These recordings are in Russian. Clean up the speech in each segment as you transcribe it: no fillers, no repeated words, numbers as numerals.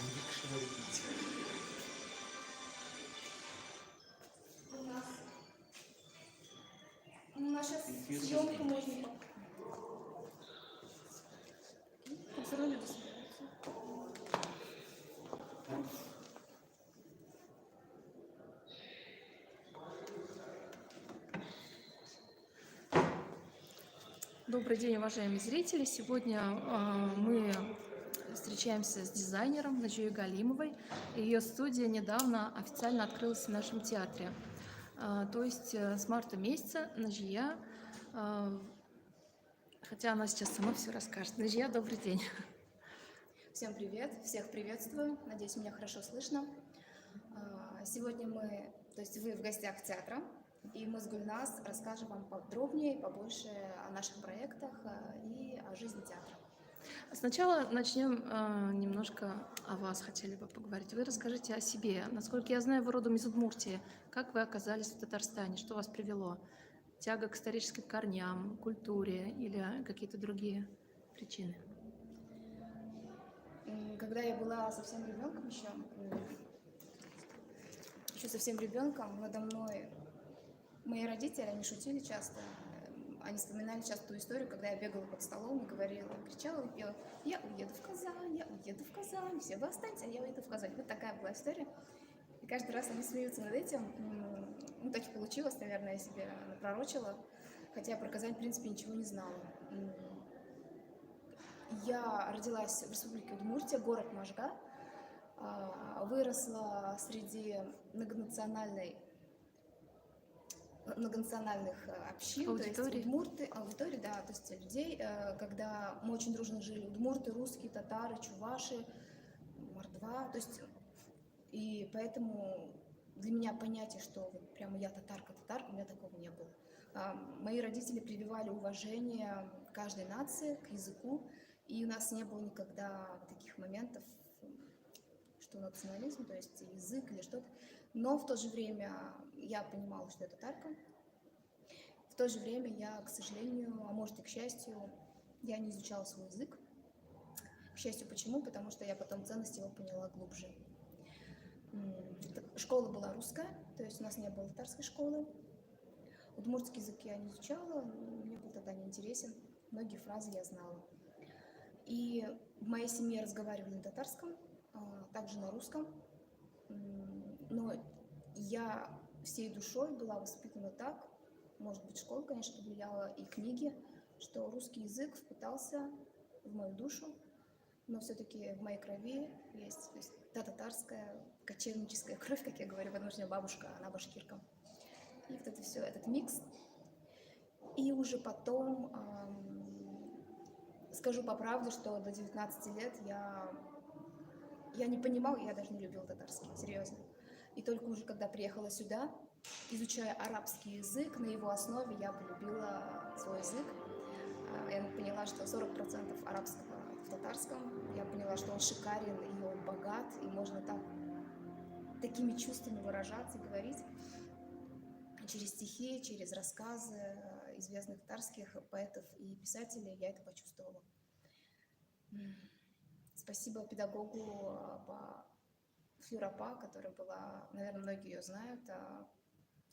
Якщо робіть. У нас сейчас съемка можно. Все равно люди собираются. Добрый день, уважаемые зрители! Сегодня мы встречаемся с дизайнером Наджией Галимовой. Ее студия недавно официально открылась в нашем театре. То есть с марта месяца Наджия, хотя она сейчас сама все расскажет. Наджия, добрый день! Всем привет, всех приветствую, надеюсь, меня хорошо слышно. Сегодня вы в гостях театра, и мы с Гульназ расскажем вам подробнее, побольше о наших проектах и о жизни театра. Сначала начнем немножко о вас, хотели бы поговорить. Вы расскажите о себе. Насколько я знаю, вы родом из Удмуртии. Как вы оказались в Татарстане? Что вас привело? Тяга к историческим корням, культуре или какие-то другие причины? Когда я была совсем ребенком совсем ребенком, надо мной мои родители, они шутили часто, они вспоминали часто ту историю, когда я бегала под столом и кричала и пела: «Я уеду в Казань, все вы останьтесь, а я уеду в Казань». Вот такая была история. И каждый раз они смеются над этим. Ну, так и получилось, наверное, я себе напророчила, хотя я про Казань, в принципе, ничего не знала. Я родилась в республике Удмуртия, город Можга, выросла среди многонациональных общин, Аудитории. то есть удмурты, аудитории, да, то есть людей, когда мы очень дружно жили, удмурты, русские, татары, чуваши, мордва, то есть, и поэтому для меня понятие, что вот прямо я татарка, у меня такого не было. Мои родители прививали уважение к каждой нации, к языку, и у нас не было никогда таких моментов, что национализм, то есть язык или что-то. Но в то же время я понимала, что я татарка. В то же время я, к сожалению, а может и к счастью, я не изучала свой язык. К счастью, почему? Потому что я потом ценность его поняла глубже. Школа была русская, то есть у нас не было татарской школы. Удмуртский язык я не изучала, мне был тогда неинтересен. Многие фразы я знала. И в моей семье разговаривали на татарском, также на русском. Но я всей душой была воспитана так, может быть, школа, конечно, повлияла, и книги, что русский язык впитался в мою душу, но все-таки в моей крови есть, то есть та татарская, кочевническая кровь, как я говорю, потому что у меня бабушка, она башкирка. И вот это все, этот микс. И уже потом, скажу по правде, что до 19 лет я не понимала, я даже не любила татарский, серьезно. И только уже когда приехала сюда, изучая арабский язык, на его основе я полюбила свой язык. Я поняла, что 40% арабского в татарском. Я поняла, что он шикарен и он богат, и можно такими чувствами выражаться и говорить. Через стихи, через рассказы известных татарских поэтов и писателей я это почувствовала. Спасибо педагогу Флюрапа, которая была, наверное, многие ее знают,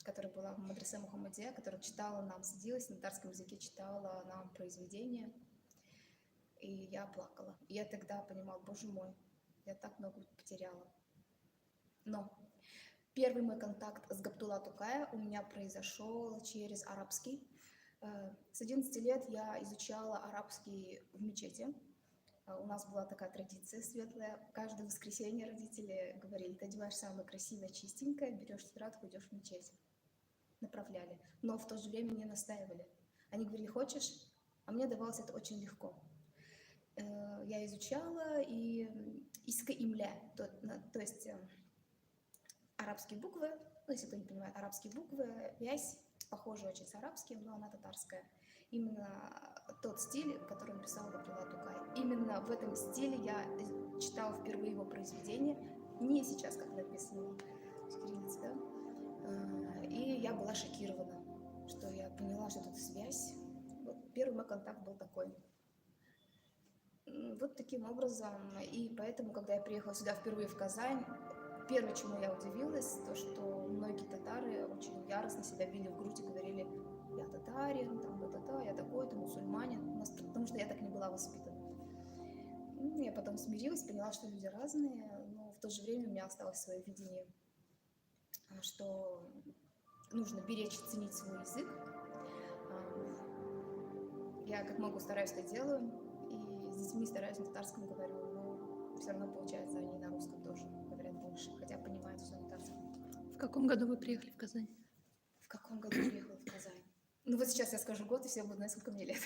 которая была в Мадресе Мухаммадия, которая читала нам, садилась на татарском языке, читала нам произведения, и я плакала. И я тогда понимала: боже мой, я так много потеряла. Но первый мой контакт с Габдулла Тукая у меня произошел через арабский. С 11 лет я изучала арабский в мечети. У нас была такая традиция светлая. Каждое воскресенье родители говорили: ты одеваешь самое красивое, чистенькое, берешь тетрадку, идешь в мечеть. Направляли. Но в то же время не настаивали. Они говорили: хочешь? А мне давалось это очень легко. Я изучала и иска имля, то есть арабские буквы, ну, если кто не понимает, арабские буквы, вязь, похожа очень с арабским, но она татарская. Именно тот стиль, который написал Габдулла Тукай. Именно в этом стиле я читала впервые его произведение, не сейчас, как написано с кириллицы, да? И я была шокирована, что я поняла, что тут связь. Вот первый мой контакт был такой. Вот таким образом. И поэтому, когда я приехала сюда впервые в Казань, первое, чему я удивилась, то, что многие татары очень яростно себя били в грудь и говорили: я татарин, там, та-та-та, я такой-то, мусульманин, потому что я так не была воспитана. Я потом смирилась, поняла, что люди разные, но в то же время у меня осталось свое видение, что нужно беречь и ценить свой язык. Я как могу стараюсь это делаю, и с детьми стараюсь на татарском говорю, но все равно получается, они на русском тоже говорят больше, хотя понимают все на татарском. В каком году вы приехали в Казань? В каком году приехала в Казань? Ну вот сейчас я скажу год, и все будут знать, сколько мне лет.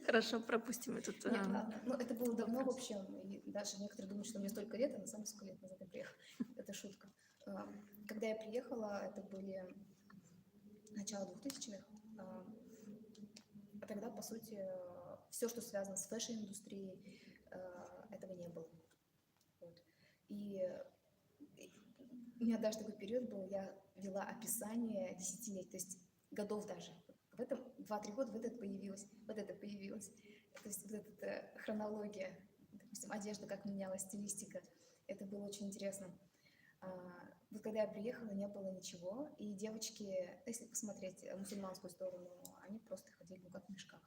Хорошо, пропустим этот... Нет, ладно. Ну, это было давно, в общем, и даже некоторые думают, что мне столько лет, а на самом деле сколько лет назад я приехала. Это шутка. Когда я приехала, это были начало 2000-х. А тогда, по сути, все, что связано с фэшн-индустрией, этого не было. Вот. И у меня даже такой период был, я вела описание десятилетий, то есть годов даже. В этом 2-3 года вот это появилось, вот это появилось. То есть вот эта хронология, допустим, одежда, как менялась, стилистика. Это было очень интересно. Вот когда я приехала, не было ничего, и девочки, если посмотреть мусульманскую сторону, они просто ходили, ну, как в мешках.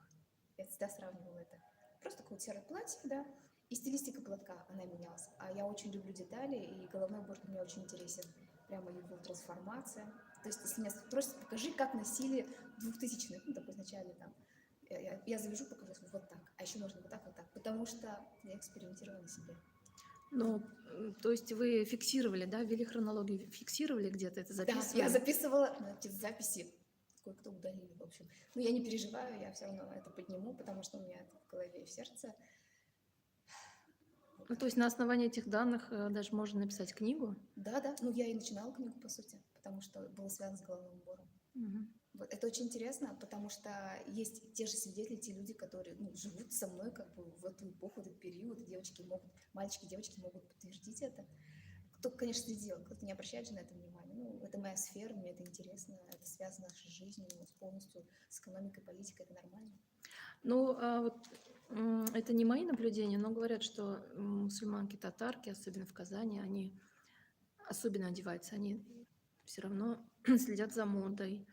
Я всегда сравнивала это. Просто какое-то серое платье, да, и стилистика платка, она менялась. А я очень люблю детали, и головной убор мне очень интересен. Прямо его трансформация. То есть, если меня спросят, покажи, как носили 2000-х, ну, такой вначале там, я завяжу, покажу вот так, а еще можно вот так, потому что я экспериментировала на себе. Ну, то есть вы фиксировали, да, ввели хронологию, фиксировали где-то это, записывали? Да, я записывала эти записи, кое-кто удалили, в общем. Но я не переживаю, я все равно это подниму, потому что у меня это в голове и в сердце. Ну, то есть на основании этих данных даже можно написать книгу? Да, ну я и начинала книгу, по сути, потому что было связано с головным убором. Угу. Вот, это очень интересно, потому что есть те же свидетели, те люди, которые живут со мной как бы в эту эпоху, в этот период, девочки могут, мальчики, девочки могут подтвердить это. Кто, конечно, следил, кто-то не обращает же на это внимания. Ну, это моя сфера, мне это интересно, это связано с нашей жизнью, полностью с экономикой, политикой, это нормально. Ну, это не мои наблюдения, но говорят, что мусульманки-татарки, особенно в Казани, они особенно одеваются, они все равно следят за модой,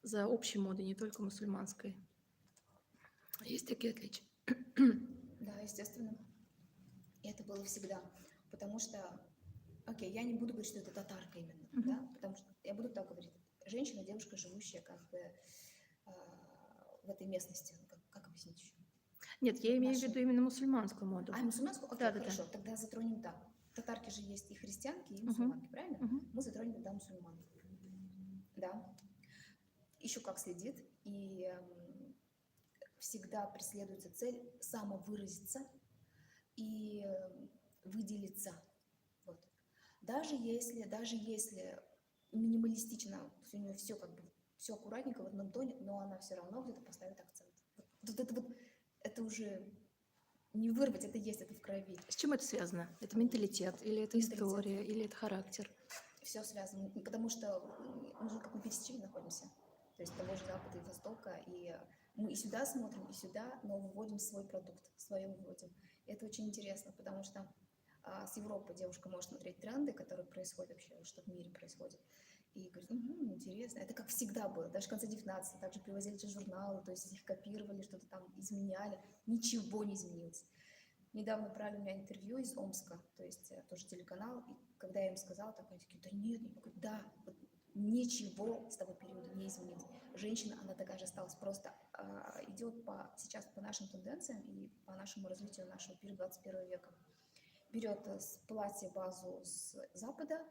за общей модой, не только мусульманской. Есть такие отличия. Да, естественно. И это было всегда. Потому что, окей, я не буду говорить, что это татарка именно, да, потому что я буду так говорить. Женщина, девушка, живущая как бы в этой местности. Как объяснить еще? Нет, я имею в виду именно мусульманскую моду. Мусульманскую? Окей, Да, хорошо, да. тогда затронем так. Татарки же есть и христианки, и мусульманки, правильно? Мы затронем тогда мусульман. Да. Еще как следит. И всегда преследуется цель самовыразиться и выделиться. Вот. Даже если минималистично, у нее все как бы все аккуратненько в одном тоне, но она все равно где-то поставит акцент. Это уже не вырвать, это есть, это в крови. С чем это связано? Это менталитет, или это история, или это характер? Все связано, потому что мы же как на пересечении находимся. То есть того же Запада и Востока, и мы и сюда смотрим, и сюда, но выводим свой продукт, свое выводим. И это очень интересно, потому что с Европы девушка может смотреть тренды, которые происходят вообще, что в мире происходит, и говорит, интересно. Это как всегда было, даже в конце 19-го также привозили эти журналы, то есть их копировали, что-то там изменяли, ничего не изменилось. Недавно брали у меня интервью из Омска, то есть тоже телеканал, и когда я им сказала, так они такие, да нет, да, вот ничего с того периода не изменилось. Женщина, она такая же осталась, просто идет сейчас по нашим тенденциям и по нашему развитию нашего периода 21 века. Берет с платья базу с Запада,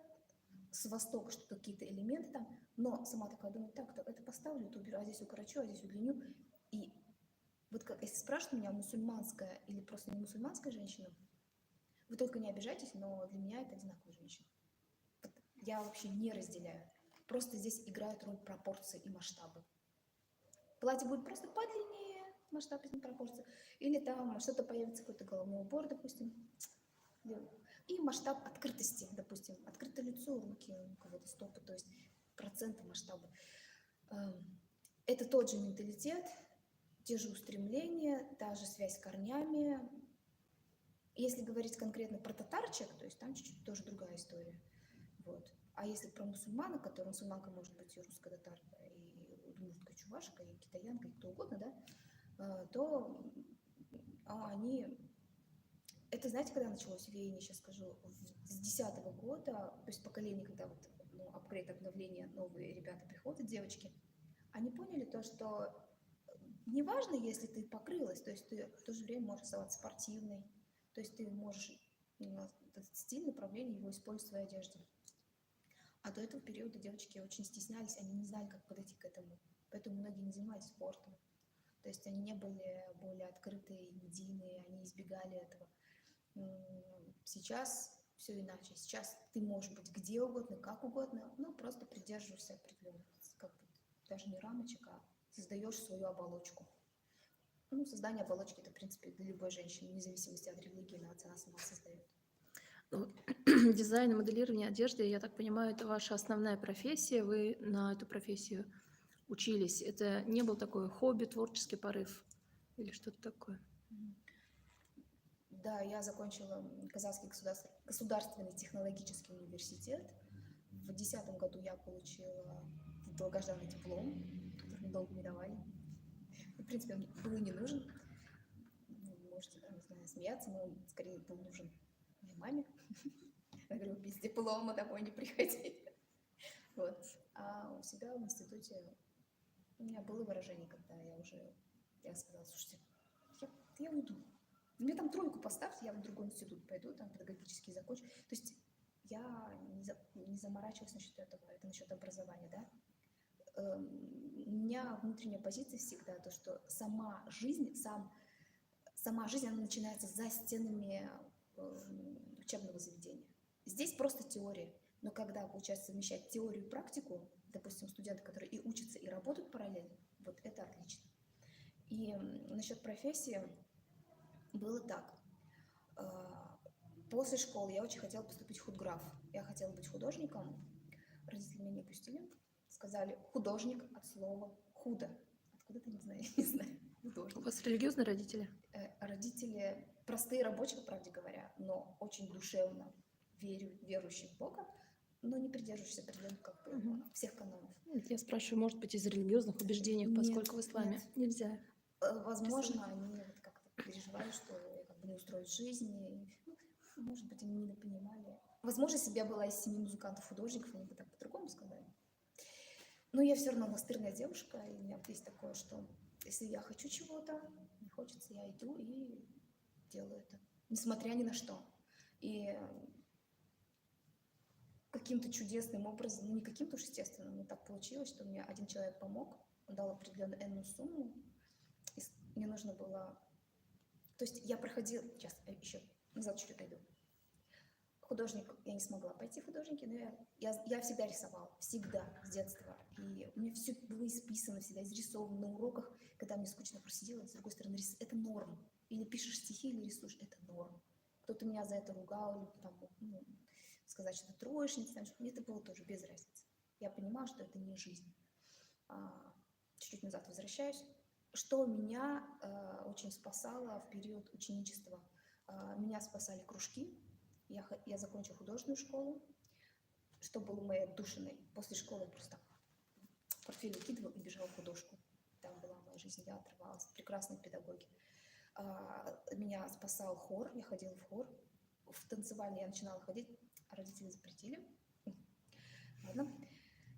с Востока, что какие-то элементы там, но сама такая думает, так, это поставлю, это уберу, а здесь укорочу, а здесь удлиню. И вот как, если спрашивают меня, мусульманская или просто не мусульманская женщина, вы только не обижайтесь, но для меня это одинаковая женщина. Я вообще не разделяю. Просто здесь играют роль пропорции и масштабы. Платье будет просто подлиннее, масштаб и пропорции. Или там что-то появится, какой-то головной убор, допустим. И масштаб открытости, допустим. Открыто лицо, руки, у кого-то стопы, то есть проценты масштаба. Это тот же менталитет, те же устремления, та же связь с корнями. Если говорить конкретно про татарчик, то есть там чуть-чуть тоже другая история. Вот. А если про мусульманок, которые мусульманка может быть и русская татарка, и удмуртка, чувашка, и китаянка, и кто угодно, да, то они... Это, знаете, когда началось веяние, сейчас скажу, с 10-го года, то есть поколение, когда вот, апгрейд, обновление, новые ребята приходят, девочки, они поняли то, что неважно, если ты покрылась, то есть ты в то же время можешь оставаться спортивной, то есть ты можешь этот стиль, направление его использовать в своей одежде. А до этого периода девочки очень стеснялись, они не знали, как подойти к этому. Поэтому многие не занимались спортом. То есть они не были более открытые и медийные, они избегали этого. Сейчас все иначе. Сейчас ты можешь быть где угодно, как угодно, но просто придерживаешься определенных, как бы, даже не рамочек, а создаешь свою оболочку. Ну, создание оболочки — это, в принципе, для любой женщины, вне зависимости от религии, нации, она сама создает. Ну, дизайн и моделирование одежды, я так понимаю, это ваша основная профессия, вы на эту профессию учились. Это не был такой хобби, творческий порыв или что-то такое? Да, я закончила Казанский государственный технологический университет. В 2010 году я получила долгожданный диплом, который мне долго не давали. В принципе, он был и не нужен. Вы можете, там, не знаю, смеяться, но он скорее был нужен моей маме. Я говорю, без диплома домой не приходи. Вот. А у себя в институте у меня было выражение, когда я сказала, слушайте, я уйду. Мне там 3 поставьте, я в другой институт пойду, там педагогический закончу. То есть я не заморачивалась насчет этого, это насчет образования, да. У меня внутренняя позиция всегда то, что сама жизнь, она начинается за стенами учебного заведения. Здесь просто теория, но когда получается совмещать теорию и практику, допустим, студенты, которые и учатся, и работают параллельно, вот это отлично. И насчет профессии было так. После школы я очень хотела поступить в худграф. Я хотела быть художником. Родители меня не пустили. Сказали, художник от слова худо. Откуда-то не знаю, не знаю. Художник. У вас религиозные родители? Родители простые рабочие, по правде говоря, но очень душевно верующие в Бога, но не придерживающиеся определенных всех канонов. Я спрашиваю, может быть, из религиозных убеждений, поскольку в исламе нет. нельзя. Возможно, они вот как-то переживали, что я как бы не устроюсь в жизни. Может быть, они не понимали. Возможно, если бы я была из 7 музыкантов-художников, они бы так по-другому сказали. Но я все равно настырная девушка, и у меня есть такое, что если я хочу чего-то, не хочется, я иду и делаю это, несмотря ни на что. И каким-то чудесным образом, ну не каким-то уж естественным, но так получилось, что мне один человек помог, он дал определенную энную сумму, и мне нужно было... То есть я проходила... Сейчас еще назад чуть отойду. Художник, я не смогла пойти в художники, но я всегда рисовала, всегда, с детства. И у меня все было исписано, всегда изрисовано на уроках, когда мне скучно просидела, с другой стороны, это норм. Или пишешь стихи, или рисуешь, это норм. Кто-то меня за это ругал, или там, сказать, что ты троечница, мне это было тоже без разницы. Я понимала, что это не жизнь. Чуть-чуть назад возвращаюсь. Что меня очень спасало в период ученичества? Меня спасали кружки. Я закончила художественную школу, что было моей отдушиной. После школы я просто портфель выкидывала и бежала в художку. Там была моя жизнь, я отрывалась. Прекрасные педагоги. Меня спасал хор, я ходила в хор. В танцевальный я начинала ходить, а родители запретили. Ладно,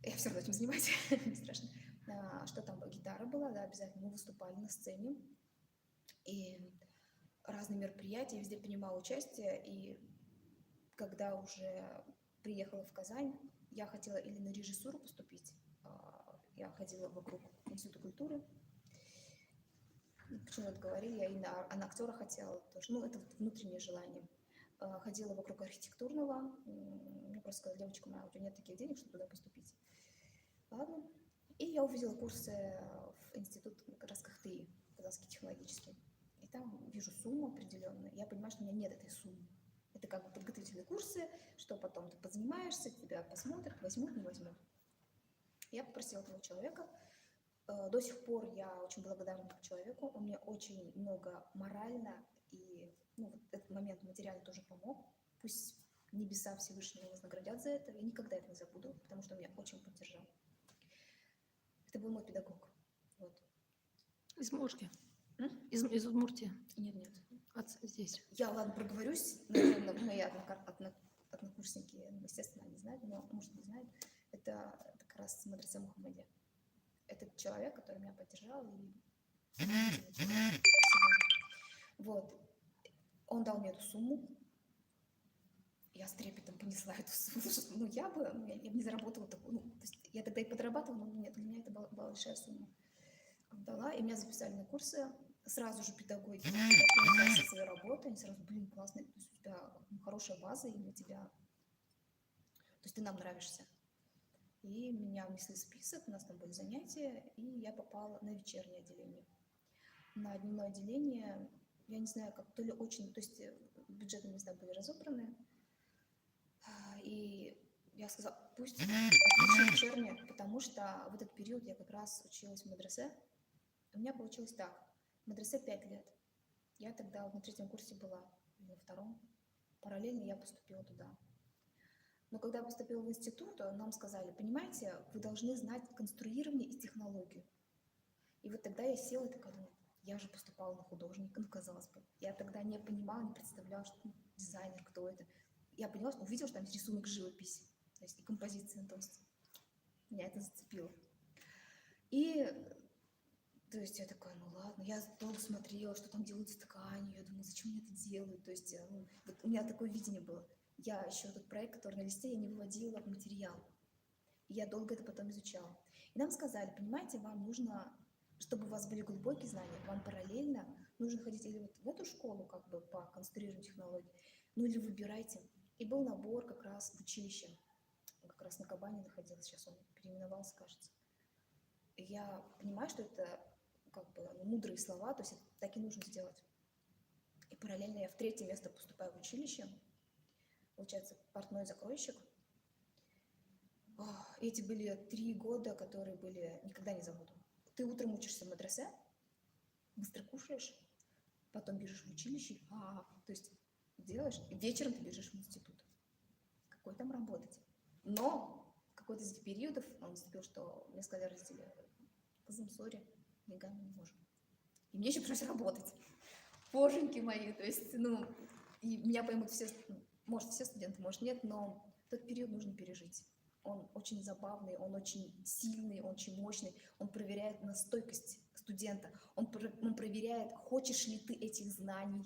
я все равно этим занимаюсь, не страшно. Что там, гитара была, да, обязательно. Мы выступали на сцене. И разные мероприятия, везде принимала участие. И когда уже приехала в Казань, я хотела или на режиссуру поступить. Я ходила вокруг Института культуры. Почему это говорили? Я и на актера хотела тоже. Ну, это внутреннее желание. Ходила вокруг архитектурного. Мне просто сказали, девочка моя, у тебя нет таких денег, чтобы туда поступить. Ладно. И я увидела курсы в институт как раз КХТИ, Казанский технологический. И там вижу сумму определенную. Я понимаю, что у меня нет этой суммы. Это как бы подготовительные курсы, что потом ты позанимаешься, тебя посмотрят, возьмут, не возьмут. Я попросила этого человека До сих пор я очень благодарна как человеку. Он мне очень много морально и ну, вот этот момент материально тоже помог. Пусть небеса Всевышнего вознаградят за это. Я никогда это не забуду, потому что он меня очень поддержал. Это был мой педагог. Вот. Из Мурки. М? Из Удмуртии. Нет, нет. Здесь. Я, ладно, проговорюсь. Наверное, мои однокурсники, естественно, они знают, но, может, не знают. Это как раз Мадресе Мухаммадия. Это человек, который меня поддержал. И... Вот. Он дал мне эту сумму. Я с трепетом понесла эту сумму. Ну, я бы не заработала такую. Ну, то есть я тогда и подрабатывала, но нет, для меня это была большая сумма. Дала, и меня записали на курсы. Сразу же педагоги принялись со своей работы. Они сразу, блин, классно, то есть у тебя хорошая база, и для тебя... То есть ты нам нравишься. И меня внесли в список, у нас там были занятия, и я попала на вечернее отделение. На дневное отделение, я не знаю, как то ли очень... То есть бюджетные места были разобраны, и я сказала, пусть отлично вечернее, потому что в этот период я как раз училась в мадресе. У меня получилось так. В мадресе 5 лет. Я тогда вот на 3-м курсе была, или на 2-м. Параллельно я поступила туда. Но когда я поступила в институт, нам сказали, понимаете, вы должны знать конструирование и технологию. И вот тогда я села и такая думаю, я же поступала на художника, ну, казалось бы. Я тогда не понимала, не представляла, что дизайнер, кто это. Я поняла, что увидела, что там есть рисунок живописи, то есть и композиция, то есть меня это зацепило. И, то есть я такая, ну ладно, я долго смотрела, что там делают с тканью, я думаю, зачем мне это делают, то есть ну, вот у меня такое видение было. Я еще этот проект, который на листе, я не выводила в материал. И я долго это потом изучала. И нам сказали, понимаете, вам нужно, чтобы у вас были глубокие знания, вам параллельно нужно ходить или вот в эту школу, как бы по конструированию технологий, ну или выбирайте. И был набор как раз в училище, как раз на Кабане находился, сейчас он переименовался, кажется. И я понимаю, что это как бы мудрые слова, то есть это так и нужно сделать. И параллельно я в 3-е место поступаю в училище, получается, портной закройщик. Эти были 3 года, которые были, никогда не забуду. Ты утром учишься в мадресе, быстро кушаешь, потом бежишь в училище, то есть делаешь, и вечером ты бежишь в институт. Какой там работать? Но в какой-то из этих периодов он наступил, что мне сказали родители, сори, деньгами не можем. И мне еще пришлось работать. Боженьки мои, то есть, ну, и меня поймут все, может, все студенты, может, нет, но тот период нужно пережить. Он очень забавный, он очень сильный, он очень мощный, он проверяет на стойкость студента, он проверяет, хочешь ли ты этих знаний.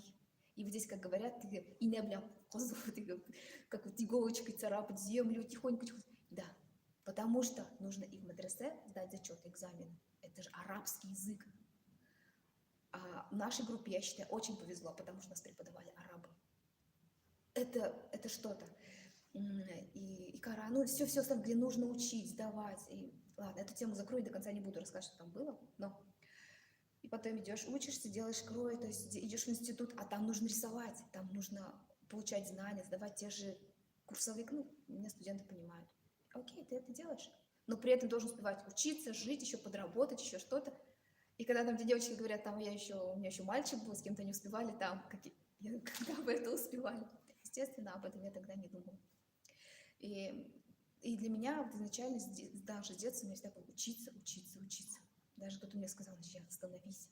И вот здесь, как говорят, ты и не бля, как вот иголочкой царапать землю, тихонько. Да, потому что нужно и в мадресе сдать зачет, экзамен. Это же арабский язык. А в нашей группе, я считаю, очень повезло, потому что нас преподавали арабы. Это что-то. И Коран, ну, все остальное, где нужно учить, сдавать. И, ладно, эту тему закрою, до конца не буду рассказывать, что там было, но... И потом идешь, учишься, делаешь крой, то есть идешь в институт, а там нужно рисовать, там нужно получать знания, сдавать те же курсовые, ну, меня студенты понимают. Окей, ты это делаешь, но при этом должен успевать учиться, жить, еще подработать, еще что-то. И когда там те девочки говорят, там у меня еще мальчик был, с кем-то не успевали, там, когда вы это успевали? Естественно, об этом я тогда не думала. И для меня вот изначально, даже с детства, у меня всегда было учиться. Даже кто-то мне сказал, сейчас остановись.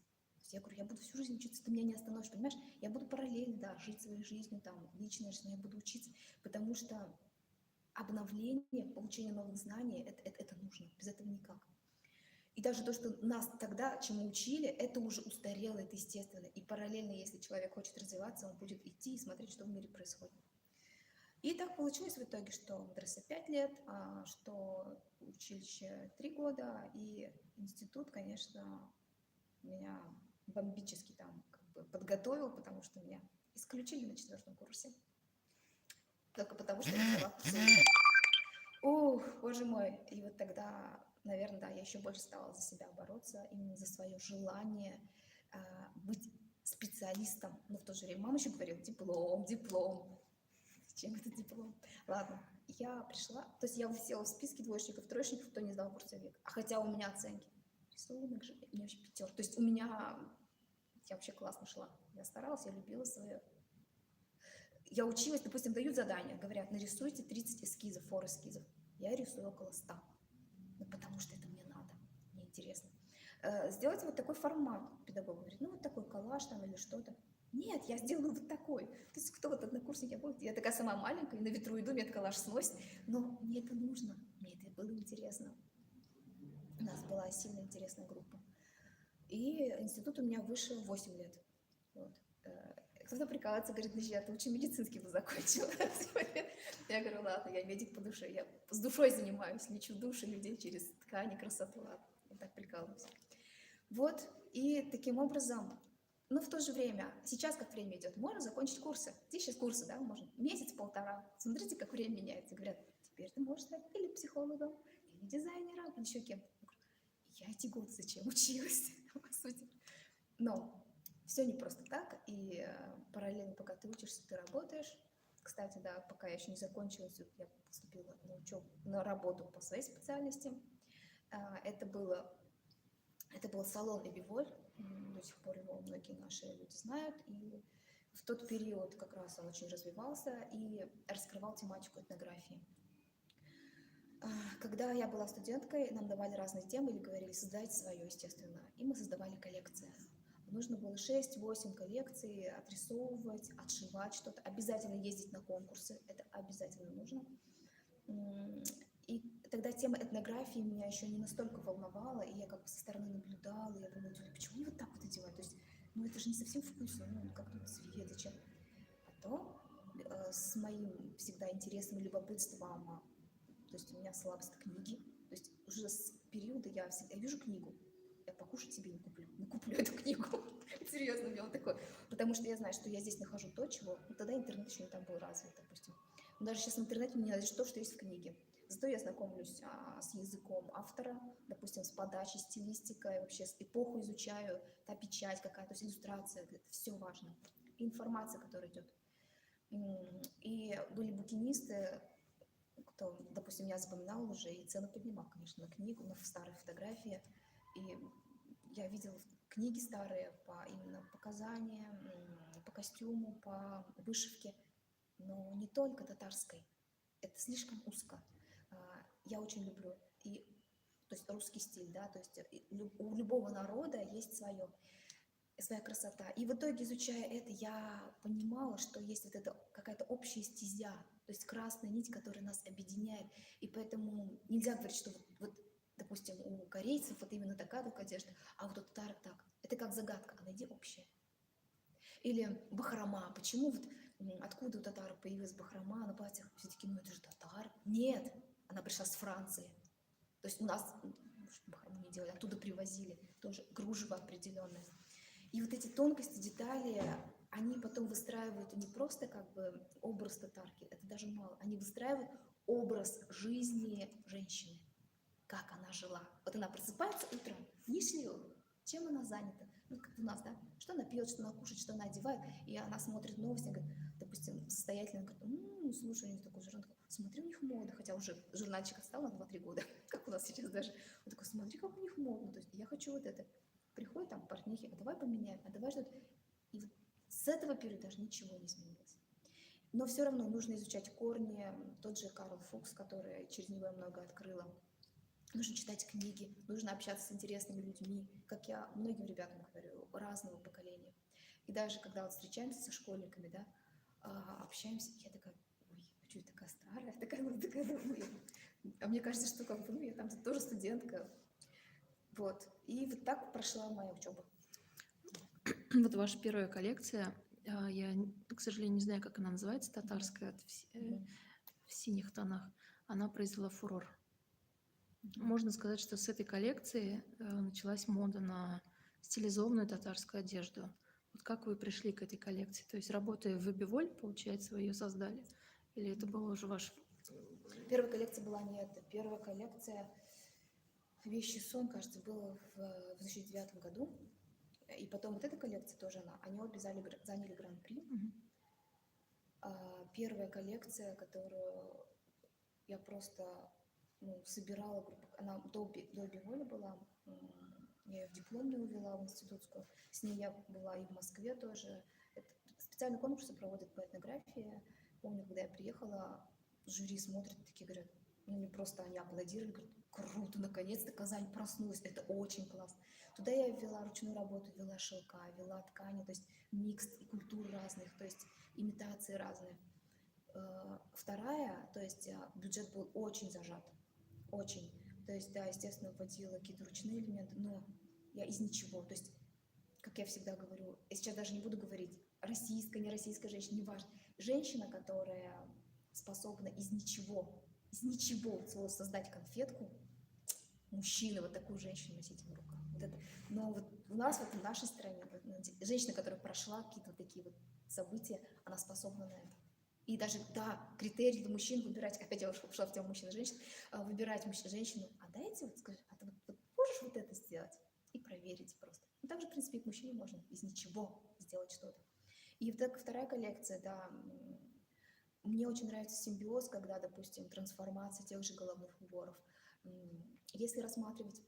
Я говорю, я буду всю жизнь учиться, ты меня не остановишь, понимаешь? Я буду параллельно, да, жить своей жизнью, там, личной жизнью, но я буду учиться, потому что обновление, получение новых знаний, это нужно, без этого никак. И даже то, что нас тогда, чему учили, это уже устарело, это естественно. И параллельно, если человек хочет развиваться, он будет идти и смотреть, что в мире происходит. И так получилось в итоге, что мадресе 5 лет, что училище 3 года, и институт, конечно, меня бомбически там как бы подготовил, потому что меня исключили на 4-м курсе. Только потому, что я взяла курсовик. Ух, боже мой. И вот тогда, наверное, да, я еще больше стала за себя бороться, именно за свое желание быть специалистом. Но в то же время мама еще говорила, диплом. Зачем этот диплом? Ладно, я пришла, то есть я висела в списке двоечников, троечников, кто не сдал курсовик, а хотя у меня оценки. рисунок же, у меня вообще 5. То есть у меня, я вообще классно шла. Я старалась, я любила свое. Я училась, допустим, дают задание, говорят, нарисуйте 30 эскизов, эскизов. Я рисую около 100. Ну, потому что это мне надо, мне интересно. Сделать вот такой формат. Педагог говорит, ну вот такой коллаж там или что-то. Нет, я сделаю вот такой. То есть кто вот однокурсники, я такая сама маленькая, на ветру иду, мне коллаж сносит, но мне это нужно, мне это было интересно. У нас была сильно интересная группа. И институт у меня вышел 8 лет. Вот. Кто-то прикалывается, говорит, Надежда, ты лучше медицинский бы закончила. Я говорю, ладно, я медик по душе, я с душой занимаюсь, лечу души людей через ткани, красоту, ладно. Я так прикалываюсь. Вот, и таким образом, но в то же время, сейчас как время идет, можно закончить курсы. Где сейчас курсы, да, можно месяц-полтора. Смотрите, как время меняется. Говорят, теперь ты можешь стать или психологом, или дизайнером, или еще кем-то. Я эти годы зачем училась, по сути. Но все не просто так, и параллельно, пока ты учишься, ты работаешь. Кстати, да, пока я еще не закончила, я поступила на учебу, на работу по своей специальности. Это был салон Эбиволь, до сих пор его многие наши люди знают, и в тот период как раз он очень развивался и раскрывал тематику этнографии. Когда я была студенткой, нам давали разные темы или говорили, создайте свое, естественно, и мы создавали коллекции. Нужно было 6-8 коллекций отрисовывать, отшивать что-то, обязательно ездить на конкурсы, это обязательно нужно. И тогда тема этнографии меня еще не настолько волновала, и я как бы со стороны наблюдала, я думала, почему они вот так вот делают? То есть, ну это же не совсем вкусно, ну как тут цвет, зачем? Потом с моим всегда интересом и любопытством, то есть у меня слабость книги, то есть уже с периода я всегда вижу книгу, я покушать себе не куплю, но куплю эту книгу. Серьезно, у меня вот такое. Потому что я знаю, что я здесь нахожу то, чего... Ну, тогда интернет еще не так был развит, допустим. Но даже сейчас в интернете мне найдешь то, что есть в книге. Зато я знакомлюсь с языком автора, допустим, с подачей, стилистикой, вообще с эпоху изучаю, та печать какая-то, то есть иллюстрация, это все важно. И информация, которая идет. И были букинисты, кто, допустим, я запоминала уже и цену поднимал, конечно, на книгу, на старые фотографии. И я видела книги старые по именно показаниям, по костюму, по вышивке, но не только татарской. Это слишком узко. Я очень люблю и, то есть русский стиль, да, то есть у любого народа есть своя красота. И в итоге, изучая это, я понимала, что есть вот эта какая-то общая стезя, то есть красная нить, которая нас объединяет. И поэтому нельзя говорить, что вот допустим, у корейцев вот именно такая только одежда, а вот у татар так. Это как загадка, а найди общее. Или бахрома. Почему вот откуда у татар появилась бахрома на платьях? Все таки, ну это же татар. Нет, она пришла с Франции. То есть у нас бахрому не делали, оттуда привозили. Тоже кружево определенное. И вот эти тонкости, детали, они потом выстраивают не просто как бы образ татарки, это даже мало. Они выстраивают образ жизни женщины. Как она жила. Вот она просыпается утром, не шлю, чем она занята. Ну, как у нас, да, что она пьет, что она кушает, что она одевает, и она смотрит новости, говорит, допустим, состоятельно, говорит, слушай, у них такой журнал, смотри, у них мода, хотя уже журнальчик отстал на 2-3 года, как у нас сейчас даже. Он такой, смотри, как у них модно, то есть я хочу вот это. Приходит там портнихи, а давай поменяем, а давай что-то. И вот с этого периода даже ничего не изменилось. Но все равно нужно изучать корни, тот же Карл Фукс, который через него я много открыла. Нужно читать книги, нужно общаться с интересными людьми, как я многим ребятам говорю, разного поколения. И даже когда вот встречаемся со школьниками, да, общаемся, я такая, ой, а что я такая старая, такая, а мне кажется, что как бы, я там тоже студентка. Вот. И вот так прошла моя учеба. Вот ваша первая коллекция, я, к сожалению, не знаю, как она называется, татарская, в синих тонах, она произвела фурор. Можно сказать, что с этой коллекции началась мода на стилизованную татарскую одежду. Вот как вы пришли к этой коллекции? То есть, работая в Эбиволь, получается, вы ее создали? Или это было уже ваш... Первая коллекция была не эта. Первая коллекция «Вещи сон», кажется, была в 2009 году. И потом вот эта коллекция тоже они обе заняли гран-при. Первая коллекция, которую я просто собирала, она до Эбиволя была, Я ее в дипломную вела, в институтскую. С ней я была и в Москве тоже. Это специальные конкурсы проводят по этнографии. Помню, когда я приехала, жюри смотрят, такие говорят, ну не просто они аплодировали, говорят, круто, наконец-то Казань проснулась, это очень классно. Туда я вела ручную работу, вела шелка, вела ткани, то есть микс и культур разных, то есть имитации разные. Вторая, то есть бюджет был очень зажат, очень. То есть, да, естественно, вводила какие-то ручные элементы, но я из ничего, то есть, как я всегда говорю, я сейчас даже не буду говорить, российская, не российская женщина, неважно. Женщина, которая способна из ничего создать конфетку, мужчина вот такую женщину носить в руках. Вот это. Но вот у нас, вот в нашей стране, женщина, которая прошла какие-то вот такие вот события, она способна на это. И даже, да, критерий для мужчин выбирать, опять я ушла в тему мужчин и женщин, выбирать женщину, а дайте, вот скажи, а ты вот можешь вот это сделать? И проверить просто. И также, в принципе, и к мужчине можно из ничего сделать что-то. И вот вторая коллекция, да, мне очень нравится симбиоз, когда, допустим, трансформация тех же головных уборов. Если рассматривать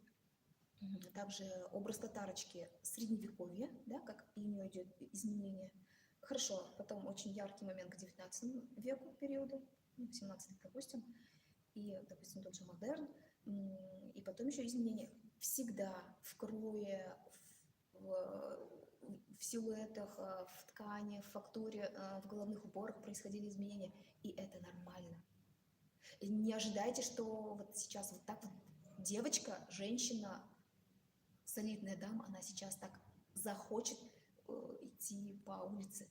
также образ татарочки средневековья, да, как и у нее идет изменение. Хорошо, потом очень яркий момент к 19 веку периоду, 17, допустим, и, допустим, тот же модерн, и потом еще изменения. Всегда в крое, в силуэтах, в ткани, в фактуре, в головных уборах происходили изменения, и это нормально. И не ожидайте, что вот сейчас вот так вот девочка, женщина, солидная дама, она сейчас так захочет идти по улице.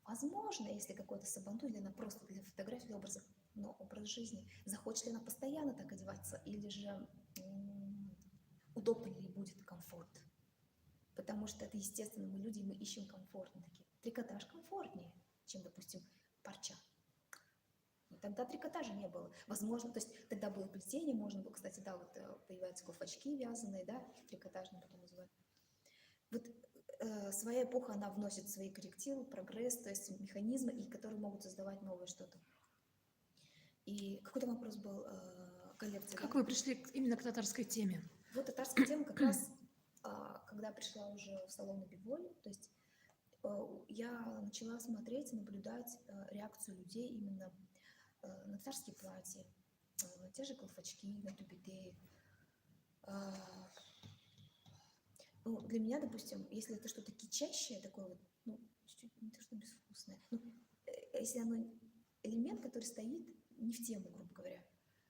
Возможно, если какой-то сабантуй, или она просто для фотографии образа, но образ жизни. Захочет ли она постоянно так одеваться, или же удобно ли будет комфорт? Потому что это естественно, мы люди, мы ищем комфортно такие. Трикотаж комфортнее, чем, допустим, парча. Но тогда трикотажа не было. Возможно, то есть тогда было плетение, можно было, кстати, да, вот появляются колпачки вязаные, да, трикотажные потом называют. Вот своя эпоха, она вносит свои коррективы, прогресс, то есть механизмы, и которые могут создавать новое что-то. И какой-то вопрос был, коллекция, Как да? вы пришли именно к татарской теме? Вот татарская тема как раз, когда пришла уже в салон Биволь, то есть я начала смотреть, наблюдать реакцию людей именно на татарские платья, на те же колпачки, на тюбетеи. Ну, для меня, допустим, если это что-то кичащее, такое вот, ну, чуть-чуть не то, что безвкусное, ну, если оно элемент, который стоит не в тему, грубо говоря,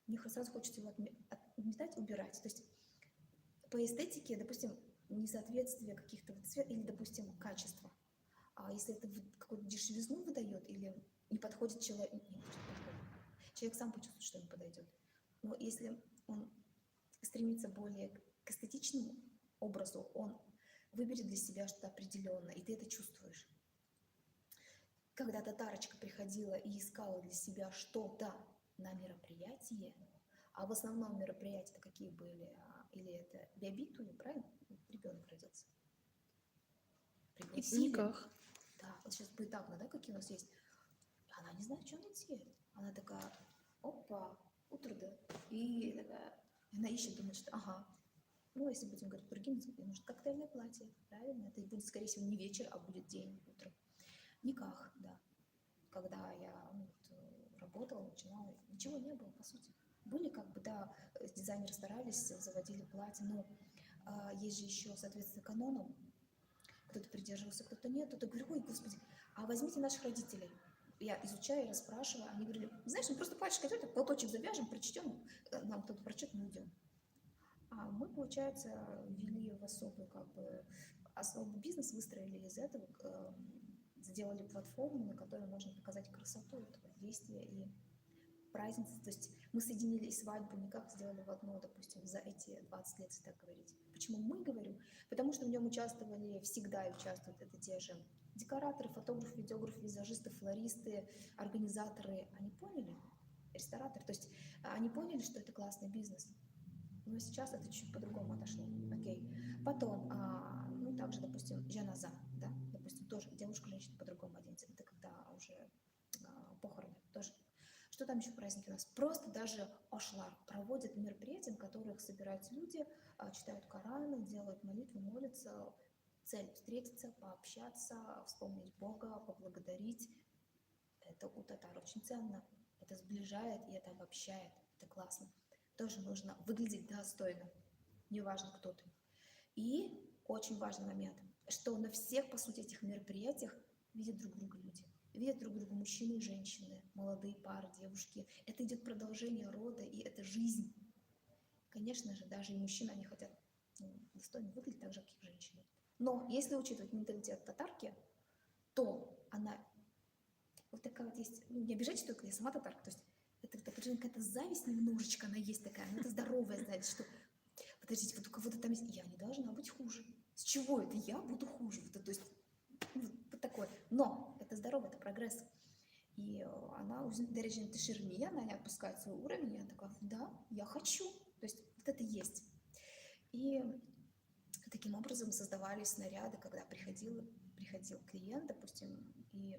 мне сразу хочется его отметать, убирать. То есть по эстетике, допустим, несоответствие каких-то вот цвет или, допустим, качества. А если это какую-то дешевизну выдает или не подходит человек, не подходит. Человек сам почувствует, что ему подойдет. Но если он стремится более к эстетичному образу, он выберет для себя что-то определенное, и ты это чувствуешь. Когда татарочка приходила и искала для себя что-то на мероприятие, а в основном мероприятия какие были? Или это биобитуи, правильно? Ребенок родился. Пригласили. Никах. Да, вот сейчас поэтапно, да, какие у нас есть. Она не знает, что найти. Она такая, опа, утро, да. И такая, она ищет, думает, что ага. Ну, если будем говорить другим языком, может, коктейльное платье, правильно? Это будет, скорее всего, не вечер, а будет день, утро. Никах, да. Когда я работала, начинала, ничего не было, по сути. Были как бы, да, дизайнеры старались, заводили платья, но есть же еще, соответственно, каноном. Кто-то придерживался, кто-то нет. Кто-то говорит, ой, господи, а возьмите наших родителей. Я изучаю, расспрашиваю, они говорили, знаешь, мы просто пальчик идет, платочек завяжем, прочтем, нам кто-то прочтет, мы уйдем. А мы, получается, ввели в особый, как бы, особый бизнес, выстроили из этого, сделали платформу, на которой можно показать красоту этого действия и празднество. То есть мы соединили и свадьбу, никак сделали в одно, допустим, за эти 20 лет, если так говорить. Почему мы говорю? Потому что в нем участвовали, всегда участвуют это те же декораторы, фотографы, видеографы, визажисты, флористы, организаторы. Они поняли? Рестораторы. То есть они поняли, что это классный бизнес. Но сейчас это чуть по-другому отошло. Окей. Потом, ну, также, допустим, жаназа, да, допустим, тоже девушка, женщина по-другому оденется. Это когда уже похороны тоже. Что Что там еще праздники у нас? Просто даже Ошлар проводят мероприятия, на которых собираются люди, читают Коран, делают молитву, молятся. Цель встретиться, пообщаться, вспомнить Бога, поблагодарить. Это у татар очень ценно. Это сближает и это обобщает. Это классно. Тоже нужно выглядеть достойно. Неважно, кто ты. И очень важный момент, что на всех, по сути, этих мероприятиях видят друг друга люди. Видят друг друга мужчины и женщины, молодые пары, девушки. Это идет продолжение рода, и это жизнь. Конечно же, даже и мужчины, они хотят достойно выглядеть так же, как и женщины. Но если учитывать менталитет татарки, то она вот такая вот есть, не обижайте только, я сама татарка, то есть это такая какая-то зависть немножечко, она есть такая, но это здоровая зависть, что подождите, вот у кого-то там есть, я не должна быть хуже. С чего это я буду хуже? Вот, то есть вот такое. Но это здорово, это прогресс. И она, Дарежин Тиширми, она не отпускает свой уровень, и она такая, да, я хочу. То есть вот это есть. И таким образом создавались наряды, когда приходил клиент, допустим, и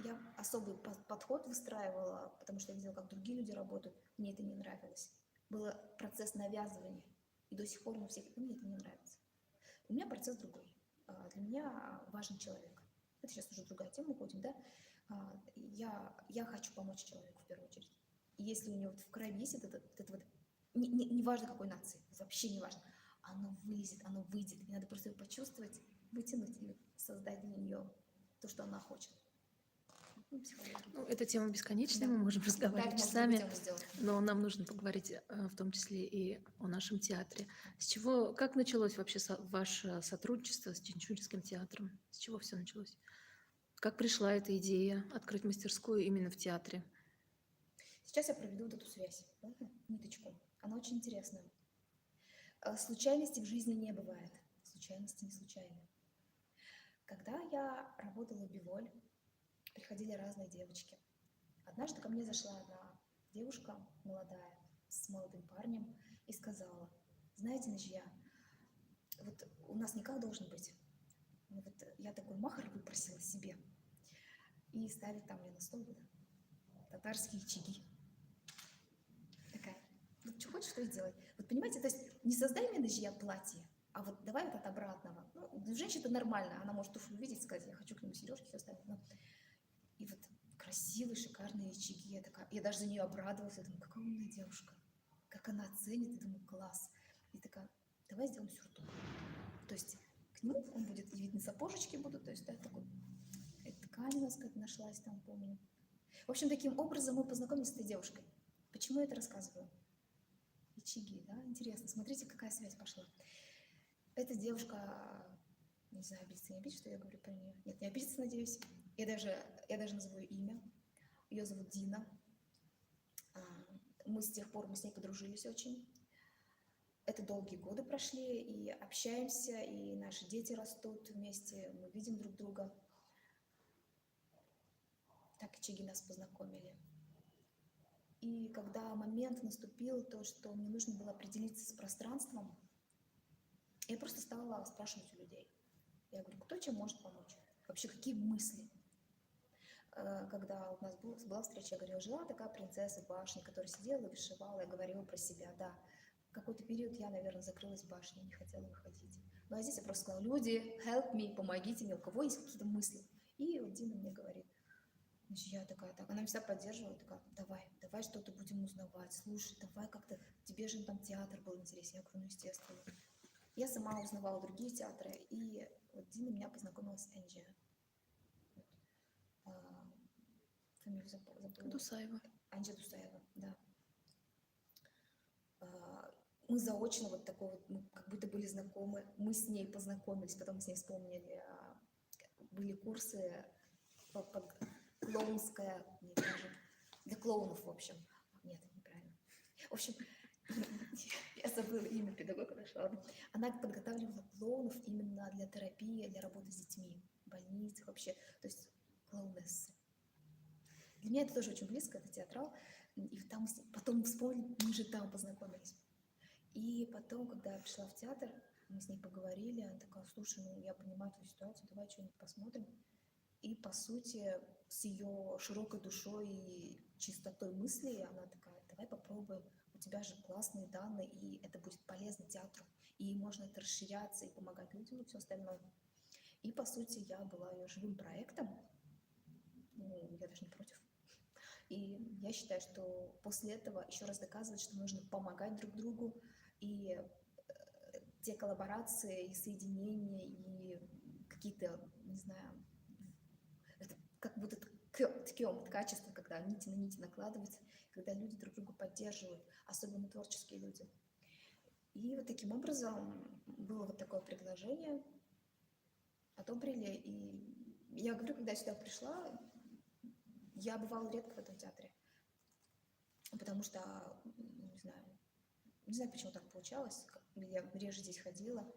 я особый подход выстраивала, потому что я видела, как другие люди работают, мне это не нравилось. Был процесс навязывания, и до сих пор мне мне это не нравится. У меня процесс другой. Для меня важен человек. Это сейчас уже другая тема, уходим, да? Я хочу помочь человеку в первую очередь. И если у него в крови есть это вот, не важно какой нации, вообще не важно, оно вылезет, оно выйдет, и надо просто ее почувствовать, вытянуть и создать для нее то, что она хочет. Ну, эта тема бесконечная, Да. мы можем Да, разговаривать это можно часами, тему сделать. но нам нужно поговорить в том числе и о нашем театре. Как началось вообще ваше сотрудничество с Чинчуринским театром? С чего все началось? Как пришла эта идея открыть мастерскую именно в театре? Сейчас я проведу вот эту связь, ладно? Ниточку. Она очень интересная. Случайностей в жизни не бывает. Случайности не случайны. Когда я работала в Биволь, приходили разные девочки. Однажды ко мне зашла одна девушка молодая с молодым парнем и сказала: знаете, Наджия, вот у нас никак должен быть. Ну вот я такой махар выпросила себе. И ставить там мне на стол татарские чиги. Такая, вот что хочешь, что и делай. Вот понимаете, то есть не создай мне Наджия платье, а вот давай вот от обратного. Ну, для женщины это нормально, она может туфлю увидеть и сказать, я хочу к нему сережки, все остальное. Но... И вот красивые, шикарные чеки. Я даже за нее обрадовалась. Я думаю, какая умная девушка. Как она оценит. Я думаю, класс. И такая, давай сделаем сюртук. То есть к нему он будет, и видно, сапожечки будут. То есть да, такой, ткань у нас как нашлась там, помню. В общем, таким образом мы познакомились с этой девушкой. Почему я это рассказываю? И чиги, да, интересно. Смотрите, какая связь пошла. Эта девушка, не знаю, обидится, не обидится, что я говорю про нее. Нет, не обидится, надеюсь. Я даже назову ее имя. Ее зовут Дина. Мы с тех пор, мы с ней подружились очень. Это долгие годы прошли, и общаемся, и наши дети растут вместе, мы видим друг друга. Так и чиги нас познакомили. И когда момент наступил, то, что мне нужно было определиться с пространством, я просто стала спрашивать у людей. Я говорю, кто чем может помочь? Вообще, какие мысли? Когда у нас была встреча, я говорила, жила такая принцесса в башне, которая сидела и вышивала, я говорила про себя, да. В какой-то период я, наверное, закрылась в башне, не хотела выходить. Ну а здесь я просто сказала, люди, help me, помогите мне, у кого есть какие-то мысли. И вот Дина мне говорит, значит, я такая, так, она меня всегда поддерживала, такая, давай что-то будем узнавать, слушай, давай как-то, тебе же там театр был интересен. Я говорю, ну естественно. Я сама узнавала другие театры, и вот Дина меня познакомила с Энджи. Фамилию забыла. Дусаева. Анджи Дусаева, да. Мы заочно вот такой вот, мы как будто были знакомы. Мы с ней познакомились, потом с ней вспомнили. Были курсы клоунская, нет, даже для клоунов, в общем. Нет, неправильно. В общем, я забыла имя педагога нашего. Она подготавливала клоунов именно для терапии, для работы с детьми, в больницах вообще. То есть клоунессы. Для меня это тоже очень близко, это театрал. И там потом вспомнили, мы же там познакомились. И потом, когда я пришла в театр, мы с ней поговорили, она такая, слушай, ну я понимаю твою ситуацию, давай что-нибудь посмотрим. И, по сути, с ее широкой душой и чистотой мыслей она такая: давай попробуем, у тебя же классные данные, и это будет полезно театру, и можно это расширяться и помогать людям и все остальное. И, по сути, я была ее живым проектом, ну, я даже не против. И я считаю, что после этого еще раз доказывать, что нужно помогать друг другу, и те коллаборации, и соединения, и какие-то, не знаю, это как будто ткем, качество, когда нити на нити накладываются, когда люди друг друга поддерживают, особенно творческие люди. И вот таким образом было вот такое предложение, одобрили, и я говорю, когда я сюда пришла, я бывала редко в этом театре, потому что, не знаю, почему так получалось, я реже здесь ходила.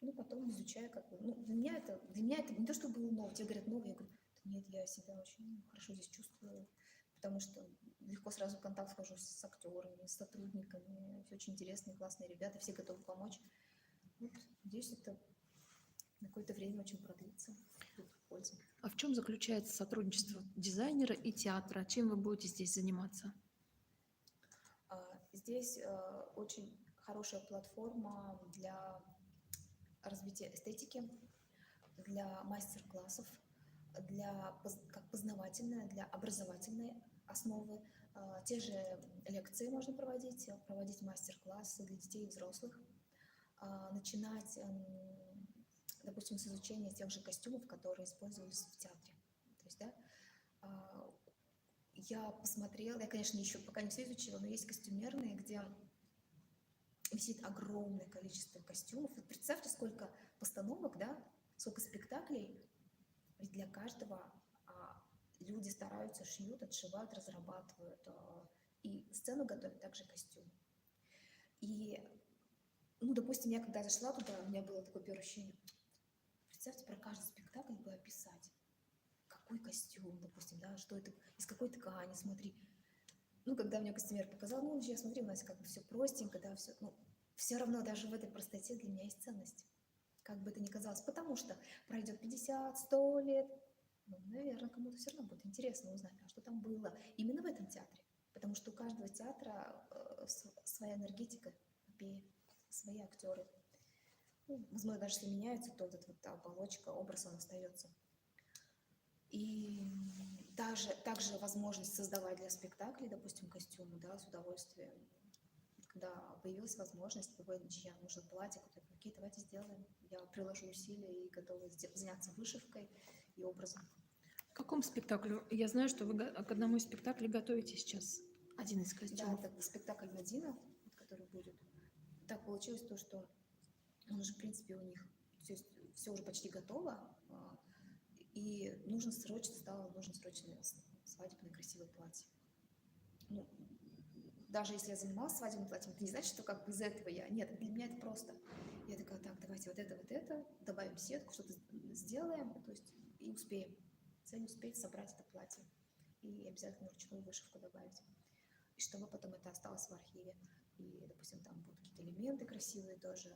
Ну, потом изучая, как бы, ну, для меня это не то, что было ново. Те говорят новое, я говорю: да нет, я себя очень хорошо здесь чувствую, потому что легко сразу в контакт вхожу с актерами, с сотрудниками, все очень интересные, классные ребята, все готовы помочь. Вот здесь это на какое-то время очень продлится, будет польза. А в чем заключается сотрудничество дизайнера и театра? Чем вы будете здесь заниматься? Здесь очень хорошая платформа для развития эстетики, для мастер-классов, как познавательная, для образовательной основы. Те же лекции можно проводить мастер-классы для детей и взрослых, начинать, допустим, с изучения тех же костюмов, которые использовались в театре. То есть, да, я посмотрела, я, конечно, еще пока не все изучила, но есть костюмерные, где висит огромное количество костюмов. Вот представьте, сколько постановок, да, сколько спектаклей, ведь для каждого люди стараются, шьют, отшивают, разрабатывают, и сцену готовят, также костюм. И, ну, допустим, я когда зашла туда, у меня было такое первое ощущение: представьте, про каждый спектакль бы описать, какой костюм, допустим, да, что это, из какой ткани, смотри. Ну, когда мне костюмер показал, ну, я смотри, у нас как бы все простенько, да, все, ну, все равно даже в этой простоте для меня есть ценность, как бы это ни казалось, потому что пройдет 50-100 лет, ну, наверное, кому-то все равно будет интересно узнать, а что там было именно в этом театре, потому что у каждого театра своя энергетика, свои актеры. Ну, возможно, даже если меняется, то вот эта оболочка, образ, он остается. И также возможность создавать для спектаклей, допустим, костюмы, да, с удовольствием. Когда появилась возможность, я нужно платье, окей, давайте сделаем. Я приложу усилия и готова заняться вышивкой и образом. К какому спектаклю? Я знаю, что вы к одному из спектаклей готовите сейчас один из костюмов. Да, это спектакль Мадина, который будет. Так получилось то, что он уже, в принципе, у них все уже почти готово, и нужно срочно свадебное красивое платье. Ну, даже если я занималась свадебным платьем, это не значит, что как бы из этого Нет, для меня это просто. Я такая: так, давайте вот это, добавим сетку, что-то сделаем, то есть и успеем. Цель успеть собрать это платье. И обязательно ручную вышивку добавить. И чтобы потом это осталось в архиве. И, допустим, там будут какие-то элементы красивые тоже,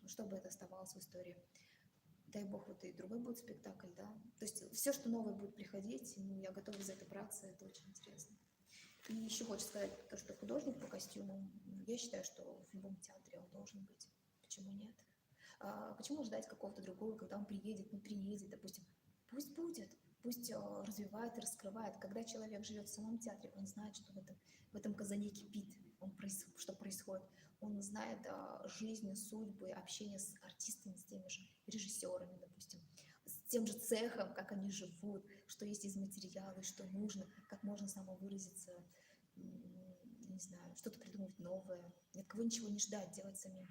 чтобы это оставалось в истории. Дай бог, вот и другой будет спектакль, да. То есть все, что новое будет приходить, я готова за это браться, это очень интересно. И еще хочу сказать то, что художник по костюмам, я считаю, что в любом театре он должен быть. Почему нет? Почему ждать какого-то другого, когда он приедет, не приедет, допустим? Пусть будет, пусть развивает и раскрывает. Когда человек живет в самом театре, он знает, что в этом казане кипит, что происходит. Он знает жизнь, судьбы, общение с артистами, с теми же режиссерами, допустим, с тем же цехом, как они живут, что есть из материала, что нужно, как можно самовыразиться, не знаю, что-то придумать новое. Ни от кого ничего не ждать, делать самим.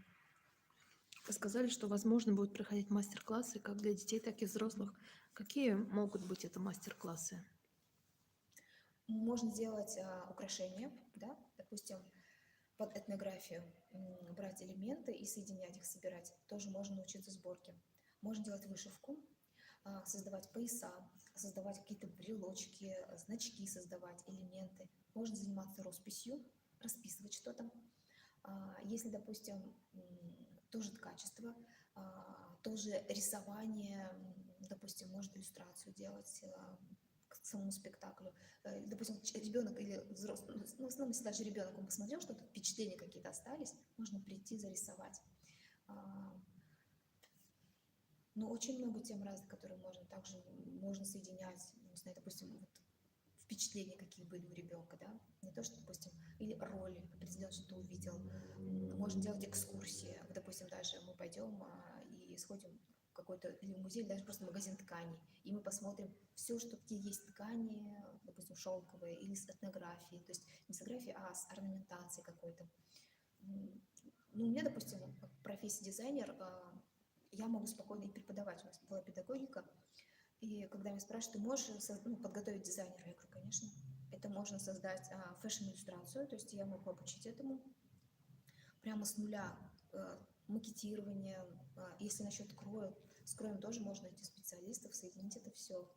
Вы сказали, что, возможно, будут проходить мастер-классы как для детей, так и взрослых. Какие могут быть это мастер-классы? Можно делать украшения, да, допустим, под этнографию брать элементы и соединять их, собирать. Тоже можно научиться сборке. Можно делать вышивку, создавать пояса, создавать какие-то брелочки, значки создавать, элементы. Можно заниматься росписью, расписывать что-то. Если, допустим, тоже ткачество, тоже рисование, допустим, может иллюстрацию делать к самому спектаклю. Допустим, ребенок или взрослый, ну, в основном, если даже ребенок, он посмотрел что-то, впечатления какие-то остались, можно прийти зарисовать. А, Но очень много тем разных, которые можно соединять, не знаю, допустим, вот впечатления, какие были у ребенка, да, не то, что, допустим, или роли, определенно что-то увидел. Можно делать экскурсии, вот, допустим, даже мы пойдем и сходим в какой-то или музей, или даже просто магазин тканей, и мы посмотрим все, что какие есть ткани, допустим, шелковые или с этнографией, то есть не с этнографией, а с орнаментацией какой-то. Ну, у меня, допустим, как профессия дизайнер, я могу спокойно и преподавать. У нас была педагогика, и когда меня спрашивают, ты можешь подготовить дизайнера? Я говорю, конечно. Это можно создать фэшн-иллюстрацию, то есть я могу обучить этому прямо с нуля. Макетирование, если насчет кроя, с кроем тоже можно найти специалистов, соединить это все.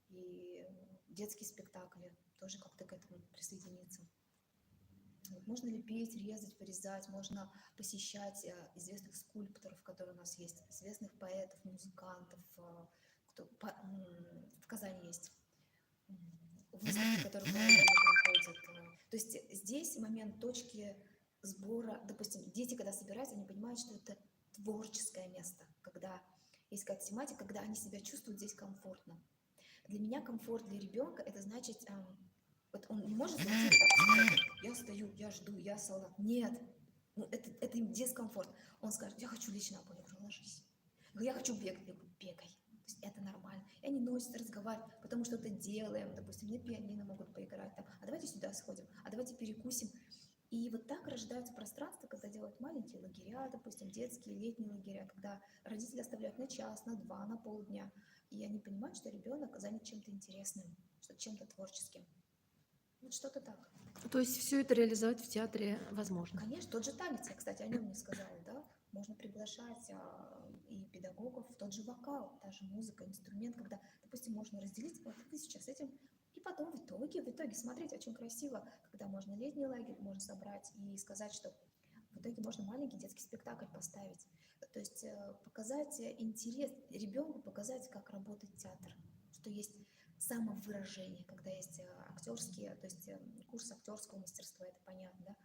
И детские спектакли тоже как-то к этому присоединиться. Вот, можно лепить, резать, вырезать, можно посещать известных скульпторов, которые у нас есть, известных поэтов, музыкантов, в Казани есть выставки, которые параллельно проходят. То есть здесь момент точки сбора, допустим, дети, когда собираются, они понимают, что это творческое место, когда есть какая-то тематика, когда они себя чувствуют здесь комфортно. Для меня комфорт для ребенка это значит, вот он не может зайти и так сказать, я стою, я жду, я солдат. Нет, это им дискомфорт. Он скажет, я хочу лечь на пол. Я говорю, ложись. Я говорю, я хочу бегать. Я говорю, бегай. То есть это нормально. И они носят, разговаривают, потому что это делаем. Допустим, на пианино могут поиграть там. А давайте сюда сходим, а давайте перекусим. И вот так рождаются пространства, когда делают маленькие лагеря, допустим, детские, летние лагеря, когда родители оставляют на час, на два, на полдня. И они понимают, что ребенок занят чем-то интересным, что чем-то творческим. Вот что-то так. То есть все это реализовать в театре возможно? Конечно, тот же танец, я, кстати, о нем не сказала, да, можно приглашать и педагогов, тот же вокал, та же музыка, инструмент, когда, допустим, можно разделить, вот вы сейчас этим, и потом в итоге, смотрите, очень красиво, когда можно летний лагерь можно собрать и сказать, что в итоге можно маленький детский спектакль поставить. То есть показать интерес ребенку, показать, как работает театр, что есть самовыражение, когда есть актерские, то есть курс актерского мастерства, это понятно, да,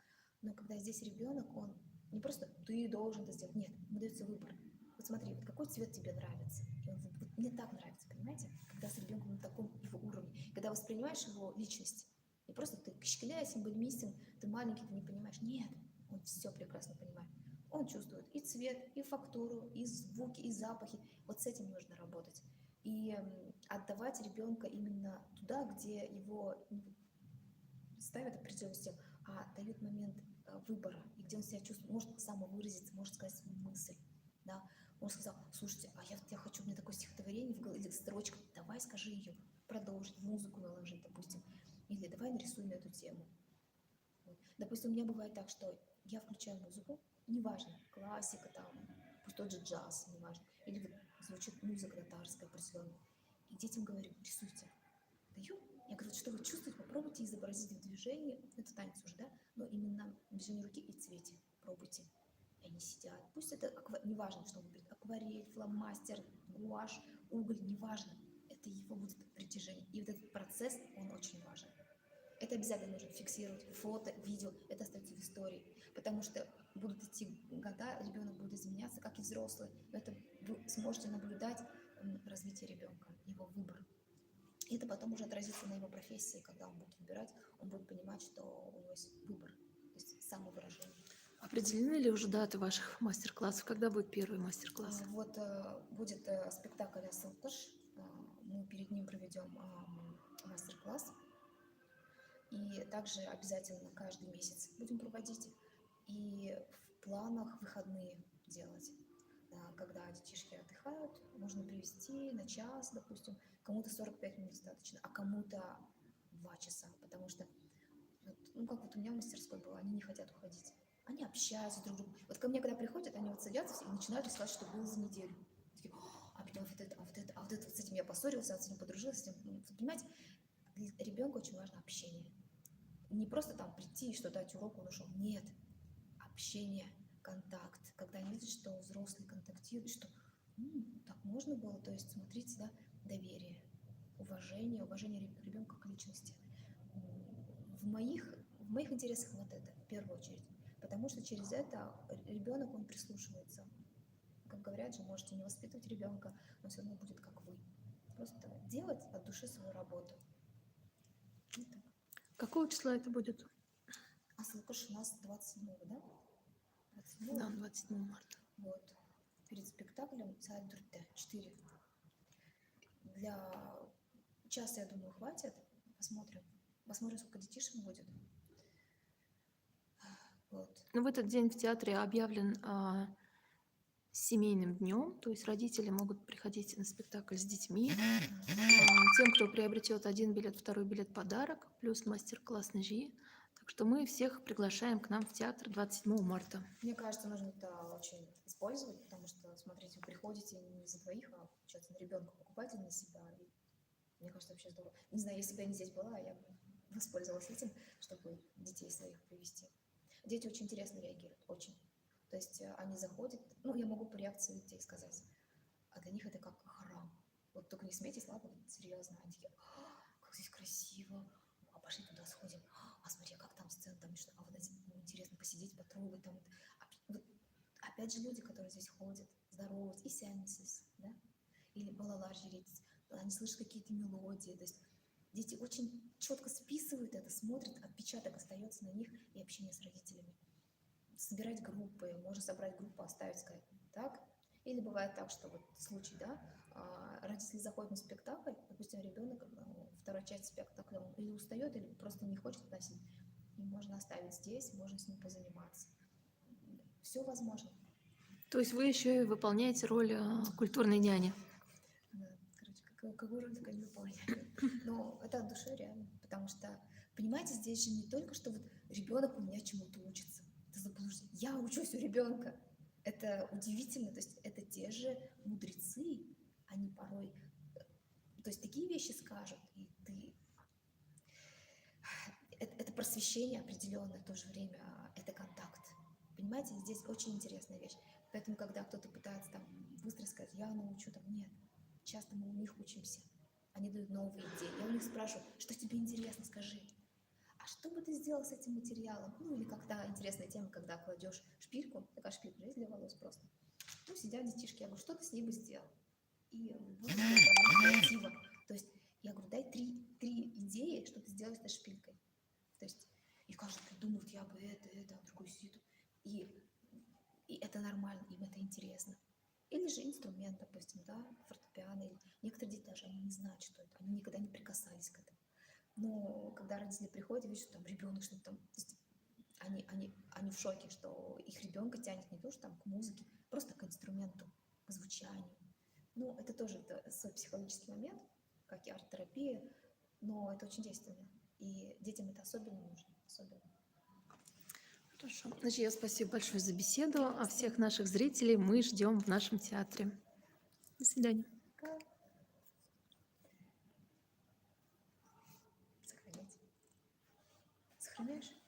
но когда здесь ребенок, он не просто ты должен это сделать, нет, ему дается выбор. Вот смотри, вот какой цвет тебе нравится, и он вот мне так нравится, понимаете, когда с ребенком на таком его уровне, когда воспринимаешь его личность, не просто ты кишкелясин, бельмисин, ты маленький, ты не понимаешь, нет, он все прекрасно понимает. Он чувствует и цвет, и фактуру, и звуки, и запахи. Вот с этим нужно работать. И отдавать ребенка именно туда, где его ставят определенностью, а дают момент выбора, и где он себя чувствует, может самовыразиться, может сказать свою мысль. Да? Он сказал, слушайте, а я хочу, мне такое стихотворение в голове, или строчка, давай скажи ее, продолжить, музыку наложить, допустим, или давай нарисуем эту тему. Вот. Допустим, у меня бывает так, что я включаю музыку, неважно, классика там, пусть тот же джаз, неважно, или вот звучит музыка татарская определенная, и детям говорю, рисуйте. Даю, я говорю, что вы чувствуете, попробуйте изобразить в движении, это танец уже, да, но именно движение руки и цвете, пробуйте. И они сидят, пусть это, неважно, что он будет, акварель, фломастер, гуашь, уголь, неважно, это его будет притяжение. И вот этот процесс, он очень важен. Это обязательно нужно фиксировать, фото, видео, это остается в истории, потому что будут идти года, ребенок будет изменяться, как и взрослый, но это вы сможете наблюдать развитие ребенка, его выбор. И это потом уже отразится на его профессии, когда он будет выбирать, он будет понимать, что у него есть выбор, то есть самовыражение. Определены ли уже даты ваших мастер-классов? Когда будет первый мастер-класс? Вот будет спектакль «Асылтыш», мы перед ним проведем мастер-класс, и также обязательно каждый месяц будем проводить, и в планах выходные делать. Когда детишки отдыхают, можно привести на час, допустим, кому-то 45 минут достаточно, а кому-то 2 часа, потому что, как вот у меня в мастерской было, они не хотят уходить. Они общаются друг с другом. Вот ко мне, когда приходят, они вот садятся и начинают рассказывать, что было за неделю. Такие, а потом вот это, вот с этим я поссорился, с этим подружилась, с этим. Понимаете, для ребенка очень важно общение. Не просто там прийти и что дать урок, он ушел. Нет, общение, контакт, когда они видят, что взрослые контактируют, что Так можно было, то есть, смотрите, да, доверие, уважение ребенка к личности. В моих интересах вот это, в первую очередь. Потому что через это ребенок, он прислушивается. Как говорят же, можете не воспитывать ребенка, но все равно будет как вы. Просто делать от души свою работу. Вот так. Какого числа это будет? А Слукаш у нас 27-го, да? 27 Да, 27 марта. Вот. Перед спектаклем «Саат Дурте» 4. Для часа, я думаю, хватит. Посмотрим. Посмотрим, сколько детишек будет. Вот. Но в этот день в театре объявлен семейным днем, то есть родители могут приходить на спектакль с детьми. Тем, кто приобретет один билет, второй билет подарок, плюс мастер-класс ножи. Так что мы всех приглашаем к нам в театр 27 марта. Мне кажется, нужно это очень использовать, потому что, смотрите, вы приходите не за двоих, а, получается, на ребенка покупаете на себя. И мне кажется, вообще здорово. Не знаю, если бы я не здесь была, я бы воспользовалась этим, чтобы детей своих привести. Дети очень интересно реагируют, очень. То есть они заходят, ну, я могу по реакции детей сказать, а для них это как храм. Вот только не смейтесь, ладно, серьезно. Они такие: как здесь красиво, а пошли туда сходим, а смотри, как там сцена, там что, а вот эти, интересно посидеть, потрогать там. Вот, опять же, люди, которые здесь ходят, здороваются, и сянсис, да, или балалар жрить, они слышат какие-то мелодии, то есть дети очень четко списывают это, смотрят, отпечаток остается на них и общение с родителями. Собирать группы, можно собрать группу, оставить, сказать, так. Или бывает так, что вот случай, да, родители заходят на спектакль, допустим, ребенок, вторая часть спектакля, он или устает, или просто не хочет носить, и можно оставить здесь, можно с ним позаниматься. Все возможно. То есть вы еще и выполняете роль культурной няни. Да, короче, какую роль только не выполняю. Но это от души реально, потому что, понимаете, здесь же не только, что вот ребенок у меня чему-то учится, это заблуждение. Я учусь у ребенка. Это удивительно, то есть это те же мудрецы, они порой, то есть такие вещи скажут, и ты... Это просвещение определенное, в то же время это контакт. Понимаете, здесь очень интересная вещь. Поэтому, когда кто-то пытается там быстро сказать, я научу, там нет. Часто мы у них учимся. Они дают новые идеи. Я у них спрашиваю, что тебе интересно, скажи. А что бы ты сделал с этим материалом? Ну, или как-то интересная тема, когда кладешь шпильку, такая шпилька есть для волос просто. Ну, сидят детишки, я говорю, что ты с ней бы сделал? И вот креатива. То есть я говорю, дай три идеи, что ты сделаешь с этой шпилькой. То есть и каждый придумывает, я бы это, а другой сидит. И это нормально, им это интересно. Или же инструмент, допустим, да, фортепиано. Или... Некоторые дети даже, они не знают, что это, они никогда не прикасались к этому. Но когда родители приходят, видят, что там ребенок что-то там, они в шоке, что их ребенка тянет не то, что там к музыке, просто к инструменту, к звучанию. Ну, это тоже свой психологический момент, как и арт-терапия, но это очень действенно. И детям это особенно нужно, особенно. Хорошо. Значит, я спасибо большое за беседу. А всех наших зрителей мы ждем в нашем театре. До свидания. Сохранять. Сохраняешь?